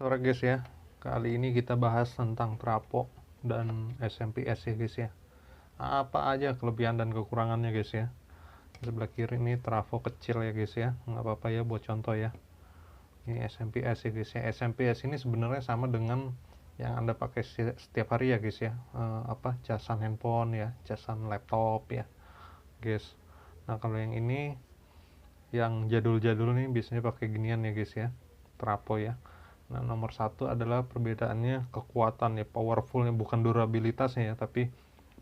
Sore guys ya, kali ini kita bahas tentang trafo dan SMPS ya guys ya. Apa aja kelebihan dan kekurangannya guys ya. Sebelah kiri ini trafo kecil ya guys ya, nggak apa-apa ya buat contoh ya. Ini SMPS ya guys ya. SMPS ini sebenarnya sama dengan yang anda pakai setiap hari ya guys ya. Casan handphone ya, casan laptop ya guys. Nah kalau yang ini yang jadul-jadul nih biasanya pakai ginian ya guys ya, trafo ya. Nah, nomor satu adalah perbedaannya kekuatan ya, powerfulnya, bukan durabilitasnya ya, tapi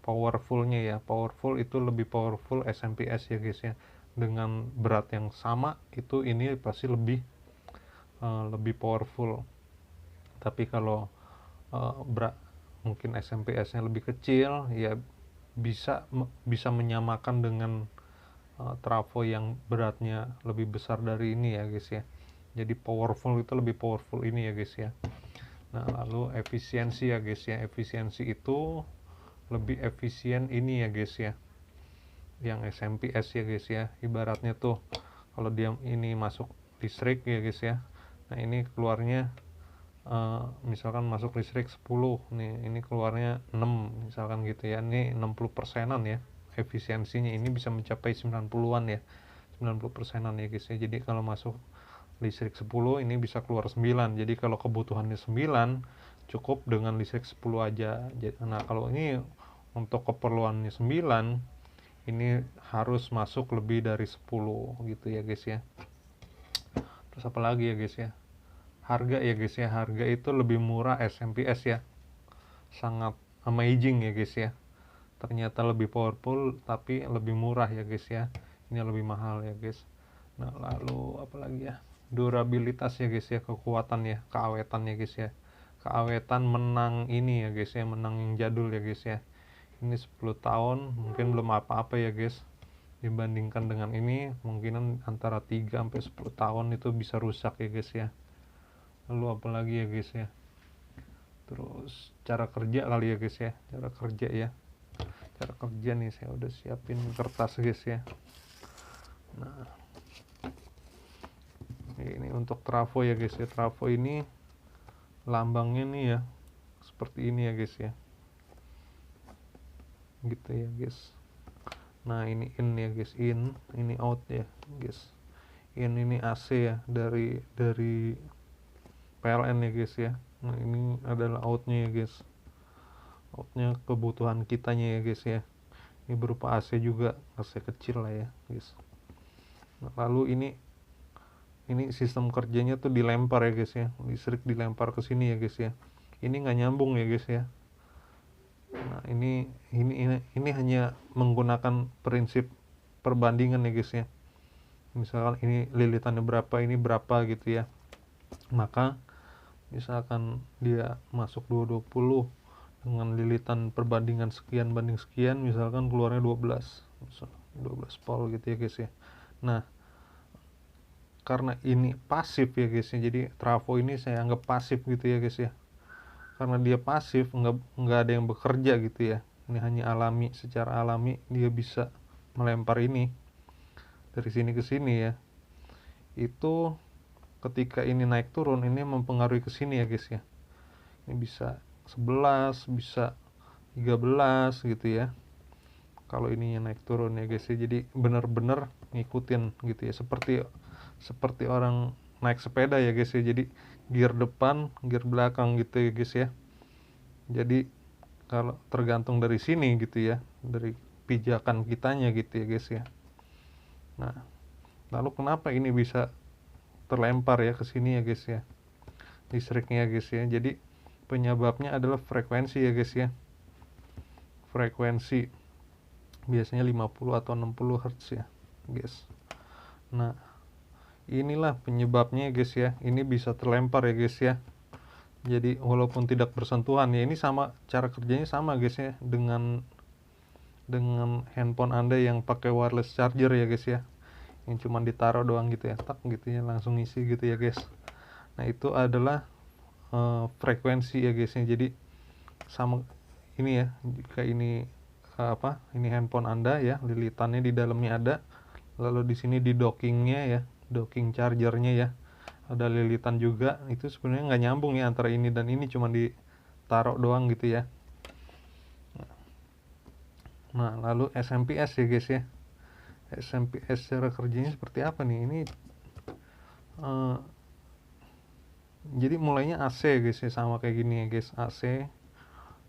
powerfulnya ya. Powerful itu lebih powerful SMPS ya guys ya. Dengan berat yang sama itu ini pasti lebih powerful. Tapi kalau berat mungkin SMPS-nya lebih kecil ya bisa menyamakan dengan trafo yang beratnya lebih besar dari ini ya guys ya. Jadi powerful itu lebih powerful ini ya guys ya. Nah lalu efisiensi ya guys ya, efisiensi itu lebih efisien ini ya guys ya, yang SMPS ya guys ya. Ibaratnya tuh kalau dia ini masuk listrik ya guys ya, nah ini keluarnya misalkan masuk listrik 10 nih, ini keluarnya 6 misalkan gitu ya. Ini 60%an ya efisiensinya, ini bisa mencapai 90-an ya, 90%an ya guys ya. Jadi kalau masuk listrik 10 ini bisa keluar 9. Jadi kalau kebutuhannya 9 cukup dengan listrik 10 aja. Nah kalau ini untuk keperluannya 9 ini harus masuk lebih dari 10 gitu ya guys ya. Terus apa lagi ya guys ya, harga ya guys ya. Harga itu lebih murah SMPS ya, sangat amazing ya guys ya. Ternyata lebih powerful tapi lebih murah ya guys ya. Ini lebih mahal ya guys. Nah lalu apa lagi ya, durabilitas ya guys ya, kekuatan ya, keawetan ya guys ya. Keawetan menang ini ya guys ya, menang yang jadul ya guys ya. Ini 10 tahun mungkin belum apa-apa ya guys, dibandingkan dengan ini mungkin antara 3 sampai 10 tahun itu bisa rusak ya guys ya. Lalu apa lagi ya guys ya, terus cara kerja kali ya guys ya. Cara kerja ya, cara kerja nih saya udah siapin kertas guys ya. Nah ini untuk trafo ya guys ya. Trafo ini lambangnya nih ya seperti ini ya guys ya, gitu ya guys. Nah ini in ya guys, in, ini out ya guys. In ini AC ya, dari PLN ya guys ya. Nah ini adalah outnya ya guys, outnya kebutuhan kitanya ya guys ya. Ini berupa AC juga, AC kecil lah ya guys. Nah, lalu ini sistem kerjanya tuh dilempar ya guys ya, listrik dilempar ke sini ya guys ya. Ini nggak nyambung ya guys ya. Nah ini hanya menggunakan prinsip perbandingan ya guys ya. Misalkan ini lilitannya berapa, ini berapa gitu ya. Maka misalkan dia masuk 220 dengan lilitan perbandingan sekian banding sekian, misalkan keluarnya 12 volt gitu ya guys ya. Nah karena ini pasif ya guys ya, jadi trafo ini saya anggap pasif gitu ya guys ya. Karena dia pasif, nggak ada yang bekerja gitu ya. Ini hanya alami, secara alami dia bisa melempar ini dari sini ke sini ya. Itu ketika ini naik turun ini mempengaruhi ke sini ya guys ya. Ini bisa 11, bisa 13 gitu ya. Kalau ininya naik turun ya guys ya. Jadi benar-benar ngikutin gitu ya. Seperti orang naik sepeda ya guys ya. Jadi gear depan, gear belakang gitu ya guys ya. Jadi kalau tergantung dari sini gitu ya, dari pijakan kitanya gitu ya guys ya. Nah, lalu kenapa ini bisa terlempar ya ke sini ya guys ya, listriknya guys ya. Jadi penyebabnya adalah frekuensi ya guys ya. Frekuensi biasanya 50 atau 60 Hz ya guys. Nah inilah penyebabnya guys ya, ini bisa terlempar ya guys ya. Jadi walaupun tidak bersentuhan ya, ini sama, cara kerjanya sama guys ya dengan handphone anda yang pakai wireless charger ya guys ya, yang cuma ditaruh doang gitu ya, tak gitu ya, langsung isi gitu ya guys. Nah itu adalah frekuensi ya guys ya. Jadi sama ini ya, jika ini ini handphone anda ya, lilitannya di dalamnya ada, lalu di sini di dockingnya ya, docking chargernya ya, ada lilitan juga. Itu sebenarnya nggak nyambung ya antara ini dan ini, cuma ditaruh doang gitu ya. Nah, lalu SMPS ya guys ya. SMPS cara kerjanya seperti apa nih? Ini jadi mulainya AC ya guys ya, sama kayak gini ya guys. AC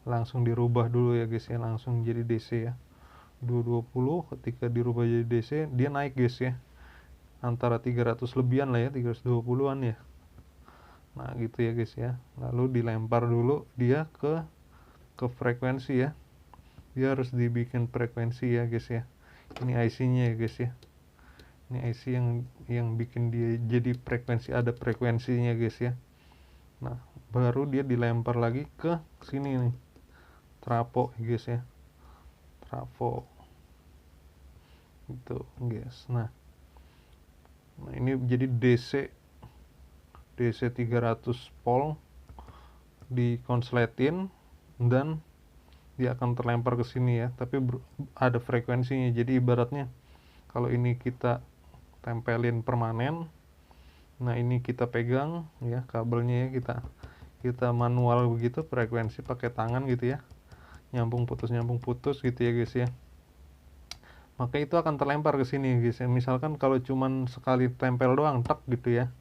langsung dirubah dulu ya guys ya, langsung jadi DC ya. 220 ketika dirubah jadi DC dia naik guys ya, antara 300 lebihan lah ya, 320-an ya. Nah gitu ya guys ya. Lalu dilempar dulu dia ke frekuensi ya. Dia harus dibikin frekuensi ya guys ya. Ini IC-nya ya guys ya. Ini IC yang bikin dia jadi frekuensi, ada frekuensinya guys ya. Nah baru dia dilempar lagi ke sini nih, trafo ya guys ya. Trafo gitu guys. Nah ini jadi DC 300 volt dikonsletin dan dia akan terlempar ke sini ya, tapi ada frekuensinya. Jadi ibaratnya kalau ini kita tempelin permanen, nah ini kita pegang ya kabelnya ya, kita manual begitu frekuensi pakai tangan gitu ya, nyambung putus gitu ya guys ya. Maka itu akan terlempar ke sini guys ya. Misalkan kalau cuman sekali tempel doang tek gitu ya,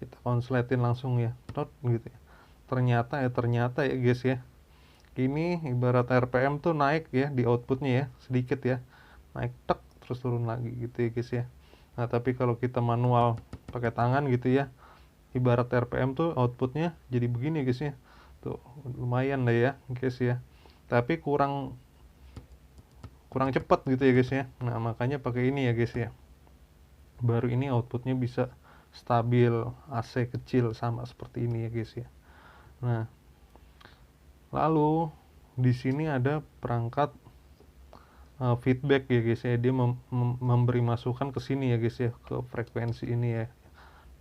kita konsletin langsung ya, tot gitu ya. Ternyata ya guys ya, ini ibarat RPM tuh naik ya di outputnya ya, sedikit ya, naik tek terus turun lagi gitu ya guys ya. Nah tapi kalau kita manual pakai tangan gitu ya, ibarat RPM tuh outputnya jadi begini guys ya, tuh lumayan lah ya guys ya, tapi kurang cepat gitu ya guys ya. Nah makanya pakai ini ya guys ya, baru ini outputnya bisa stabil, AC kecil sama seperti ini ya guys ya. Nah lalu di sini ada perangkat feedback ya guys ya, dia memberi masukan ke sini ya guys ya, ke frekuensi ini ya,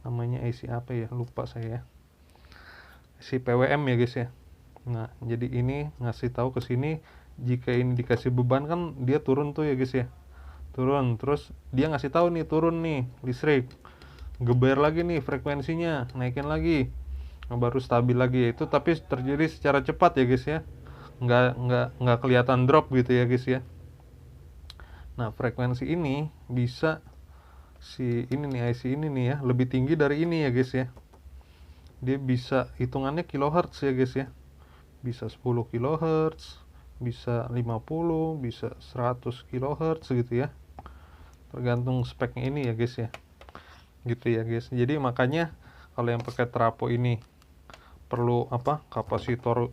namanya IC apa ya, lupa saya, IC PWM ya guys ya. Nah jadi ini ngasih tahu ke sini, jika ini dikasih beban kan dia turun tuh ya guys ya, turun, terus dia ngasih tahu nih turun nih listrik, geber lagi nih frekuensinya, naikin lagi, nah, baru stabil lagi. Itu tapi terjadi secara cepat ya guys ya, nggak kelihatan drop gitu ya guys ya. Nah frekuensi ini bisa si ini nih, IC ini nih ya, lebih tinggi dari ini ya guys ya. Dia bisa hitungannya kilohertz ya guys ya, bisa 10 kilohertz, bisa 50, bisa 100 kilohertz gitu ya, tergantung speknya ini ya guys ya, gitu ya guys. Jadi makanya kalau yang pakai trafo ini perlu apa, kapasitor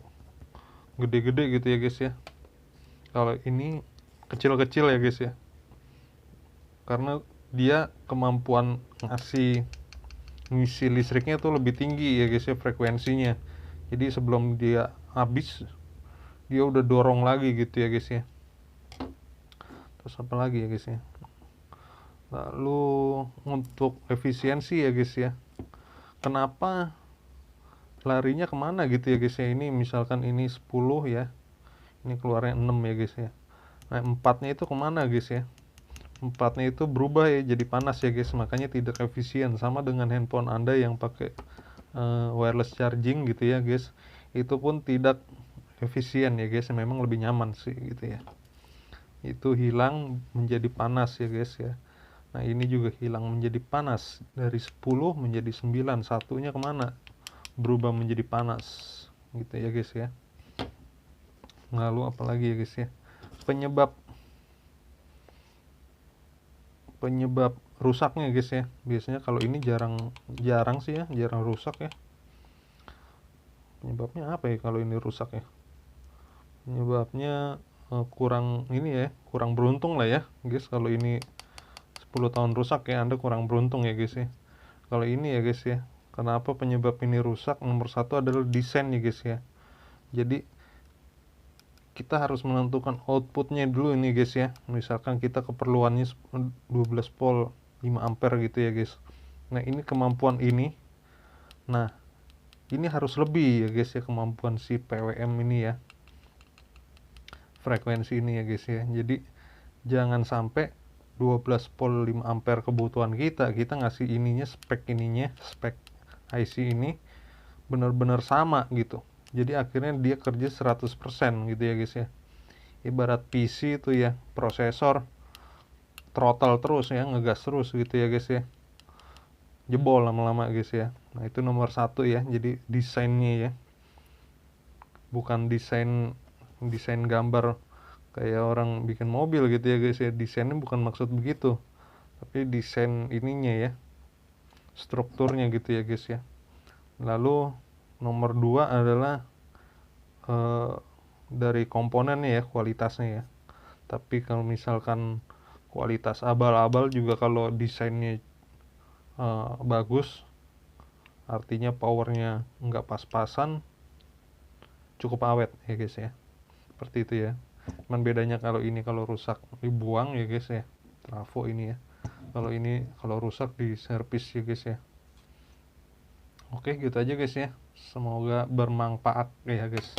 gede-gede gitu ya guys ya. Kalau ini kecil-kecil ya guys ya, karena dia kemampuan ngisi listriknya tuh lebih tinggi ya guys ya, frekuensinya. Jadi sebelum dia habis dia udah dorong lagi gitu ya guys ya. Terus apa lagi ya guys ya, lalu untuk efisiensi ya guys ya, kenapa larinya kemana gitu ya guys ya. Ini misalkan ini 10 ya, ini keluarnya 6 ya guys ya. Nah 4-nya itu kemana guys ya, 4-nya itu berubah ya jadi panas ya guys, makanya tidak efisien. Sama dengan handphone Anda yang pakai wireless charging gitu ya guys, itu pun tidak efisien ya guys, memang lebih nyaman sih gitu ya. Itu hilang menjadi panas ya guys ya. Nah ini juga hilang menjadi panas, dari 10 menjadi 9, satunya kemana, berubah menjadi panas gitu ya guys ya. Lalu apalagi ya guys ya, penyebab rusaknya guys ya. Biasanya kalau ini jarang sih ya, jarang rusak ya. Penyebabnya apa ya kalau ini rusak ya? Penyebabnya kurang ini ya, kurang beruntung lah ya guys. Kalau ini 10 tahun rusak ya, Anda kurang beruntung ya guys ya. Kalau ini ya guys ya, kenapa penyebab ini rusak? Nomor satu adalah desain ya guys ya. Jadi kita harus menentukan outputnya dulu ini guys ya. Misalkan kita keperluannya 12 volt 5 ampere gitu ya guys. Nah ini kemampuan ini, nah ini harus lebih ya guys ya, kemampuan si PWM ini ya, frekuensi ini ya guys ya. Jadi jangan sampai 12 volt 5 ampere kebutuhan kita ngasih ininya, spek IC ini benar-benar sama gitu. Jadi akhirnya dia kerja 100% gitu ya guys ya. Ibarat PC itu ya, prosesor throttle terus ya, ngegas terus gitu ya guys ya. Jebol lama-lama guys ya. Nah itu nomor satu ya, jadi desainnya ya. Bukan desain gambar kayak orang bikin mobil gitu ya guys ya. Desainnya bukan maksud begitu, tapi desain ininya ya, strukturnya gitu ya guys ya. Lalu nomor dua adalah eh, dari komponennya ya, kualitasnya ya. Tapi kalau misalkan kualitas abal-abal juga, kalau desainnya bagus, artinya powernya nggak pas-pasan, cukup awet ya guys ya. Seperti itu ya. Cuman bedanya kalau ini kalau rusak dibuang ya guys ya, trafo ini ya. Kalau ini kalau rusak di servis ya guys ya. Oke gitu aja guys ya, semoga bermanfaat ya guys.